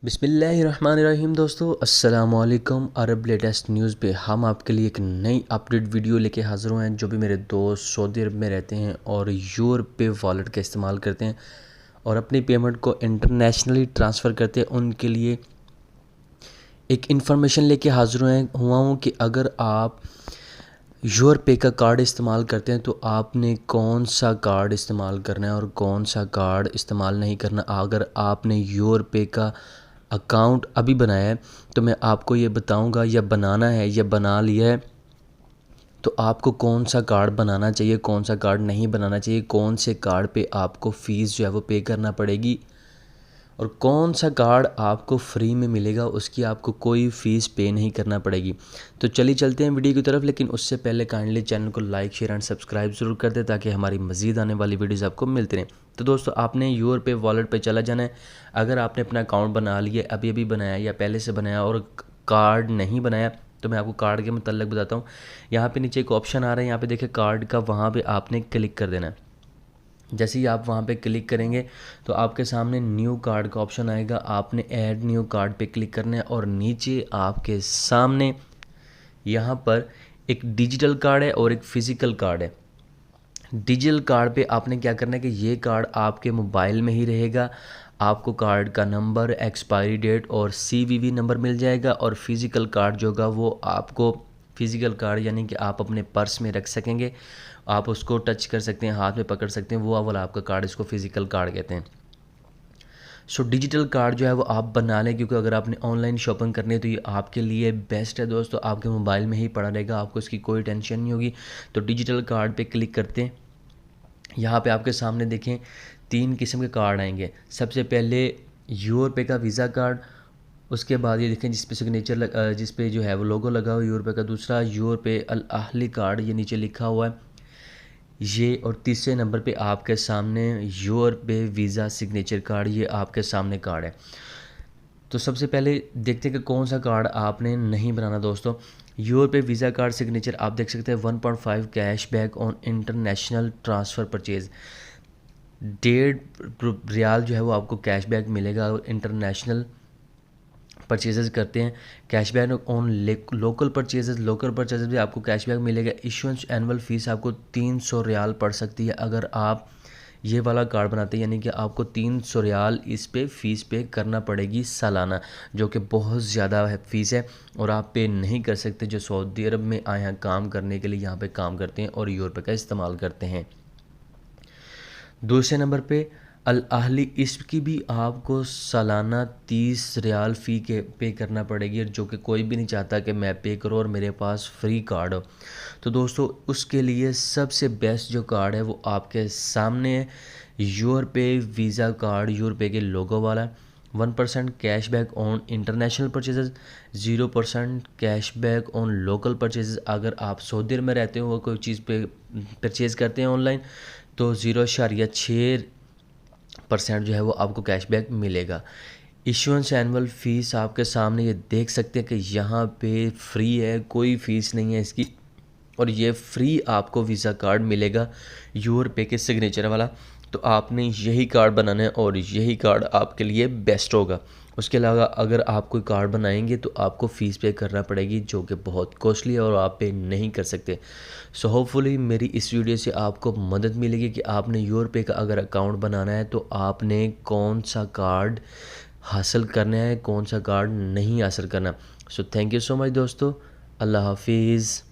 बिस्मिल्लाहिर्रहमानिर्रहीम दोस्तों, अस्सलाम वालेकुम। अरब लेटेस्ट न्यूज़ पे हम आपके लिए एक नई अपडेट वीडियो लेके हाज़िर हुए हैं। जो भी मेरे दोस्त सऊदी अरब में रहते हैं और यूरोपे वॉलेट का इस्तेमाल करते हैं और अपनी पेमेंट को इंटरनेशनली ट्रांसफ़र करते हैं, उनके लिए एक इन्फॉर्मेशन लेके हाज़िर हुआ हूँ कि अगर आप यूरोपे का कार्ड इस्तेमाल करते हैं तो आपने कौन सा कार्ड इस्तेमाल करना है और कौन सा कार्ड इस्तेमाल नहीं करना। अगर आपने यूरोपे का अकाउंट अभी बनाया है तो मैं आपको ये बताऊंगा, या बनाना है या बना लिया है तो आपको कौन सा कार्ड बनाना चाहिए, कौन सा कार्ड नहीं बनाना चाहिए, कौन से कार्ड पे आपको फ़ीस जो है वो पे करना पड़ेगी और कौन सा कार्ड आपको फ्री में मिलेगा, उसकी आपको कोई फ़ीस पे नहीं करना पड़ेगी। तो चलिए चलते हैं वीडियो की तरफ, लेकिन उससे पहले काइंडली चैनल को लाइक शेयर एंड सब्सक्राइब ज़रूर कर दें ताकि हमारी मज़ीद आने वाली वीडियोज़ आपको मिलती रहें। तो दोस्तों, आपने यूरोपे वॉलेट पे चला जाना है। अगर आपने अपना अकाउंट बना लिया, अभी अभी बनाया या पहले से बनाया और कार्ड नहीं बनाया, तो मैं आपको कार्ड के मतलब बताता हूँ। यहाँ पे नीचे एक ऑप्शन आ रहा है, यहाँ पे देखिए कार्ड का, वहाँ पे आपने क्लिक कर देना है। जैसे ही आप वहाँ पे क्लिक करेंगे तो आपके सामने न्यू कार्ड का ऑप्शन आएगा। आपने ऐड न्यू कार्ड पे क्लिक करना है और नीचे आपके सामने यहाँ पर एक डिजिटल कार्ड है और एक फ़िज़िकल कार्ड है। डिजिटल कार्ड पे आपने क्या करना है कि ये कार्ड आपके मोबाइल में ही रहेगा। आपको कार्ड का नंबर, एक्सपायरी डेट और सीवीवी नंबर मिल जाएगा। और फिज़िकल कार्ड जो होगा वो आपको, फिज़िकल कार्ड यानी कि आप अपने पर्स में रख सकेंगे, आप उसको टच कर सकते हैं, हाथ में पकड़ सकते हैं, वो वाला आपका कार्ड, इसको फिज़िकल कार्ड कहते हैं। सो डिजिटल कार्ड जो है वो आप बना लें, क्योंकि अगर आपने ऑनलाइन शॉपिंग करनी है तो ये आपके लिए बेस्ट है दोस्तों। आपके मोबाइल में ही पड़ा रहेगा, आपको इसकी कोई टेंशन नहीं होगी। तो डिजिटल कार्ड पे क्लिक करते हैं। यहाँ पे आपके सामने देखें 3 किस्म के कार्ड आएंगे। सबसे पहले यूरोपे का वीज़ा कार्ड, उसके बाद ये देखें जिस पे सिग्नेचर जिस पे जो है वो लोगो लगा हुआ है यूरोपे का। दूसरा यूरोपे अल अहली कार्ड, ये नीचे लिखा हुआ है ये। और तीसरे नंबर पे आपके सामने यूरोपे वीज़ा सिग्नेचर कार्ड, ये आपके सामने कार्ड है। तो सबसे पहले देखते हैं कि कौन सा कार्ड आपने नहीं बनाना दोस्तों। यूरोपे वीज़ा कार्ड सिग्नेचर आप देख सकते हैं 1.5 cashback on international transfer purchase. 1.5 riyal जो है वो आपको कैशबैक मिलेगा और इंटरनेशनल परचेजेस करते हैं। कैशबैक ऑन लोकल परचेजेस भी आपको कैशबैक मिलेगा। इशुएंस एनुअल फ़ीस आपको 300 रियाल पड़ सकती है अगर आप ये वाला कार्ड बनाते हैं, यानी कि आपको 300 रियाल इस पे फ़ीस पे करना पड़ेगी सालाना, जो कि बहुत ज़्यादा है फ़ीस है और आप पे नहीं कर सकते जो सऊदी अरब में आए हैं काम करने के लिए, यहाँ पे काम करते हैं और यूरोप का इस्तेमाल करते हैं। दूसरे नंबर पे अल अहली, इसकी भी आपको सालाना 30 रियाल फ़ी के पे करना पड़ेगी, जो कि कोई भी नहीं चाहता कि मैं पे करूँ और मेरे पास फ्री कार्ड हो। तो दोस्तों, उसके लिए सबसे बेस्ट जो कार्ड है वो आपके सामने है, यूरोपे वीज़ा कार्ड, यूरोपे के लोगो वाला। 1% cashback on international purchases, 0% cashback on local purchases. अगर आप सऊदी अरब में रहते हो, कोई चीज़ पे परचेज़ करते हैं ऑनलाइन, तो 0.6% जो है वो आपको कैशबैक मिलेगा। इशुएंस एनुअल फ़ीस आपके सामने ये देख सकते हैं कि यहाँ पे फ्री है, कोई फ़ीस नहीं है इसकी, और ये फ्री आपको वीज़ा कार्ड मिलेगा यूरोपे के सिग्नेचर वाला। तो आपने यही कार्ड बनाना है और यही कार्ड आपके लिए बेस्ट होगा। उसके अलावा अगर आप कोई कार्ड बनाएंगे तो आपको फ़ीस पे करना पड़ेगी, जो कि बहुत कॉस्टली है और आप पे नहीं कर सकते। सो होपफुली मेरी इस वीडियो से आपको मदद मिलेगी कि आपने यूरोपे का अगर अकाउंट बनाना है तो आपने कौन सा कार्ड हासिल करना है, कौन सा कार्ड नहीं हासिल करना। So thank you so much दोस्तों, अल्लाह हाफिज़।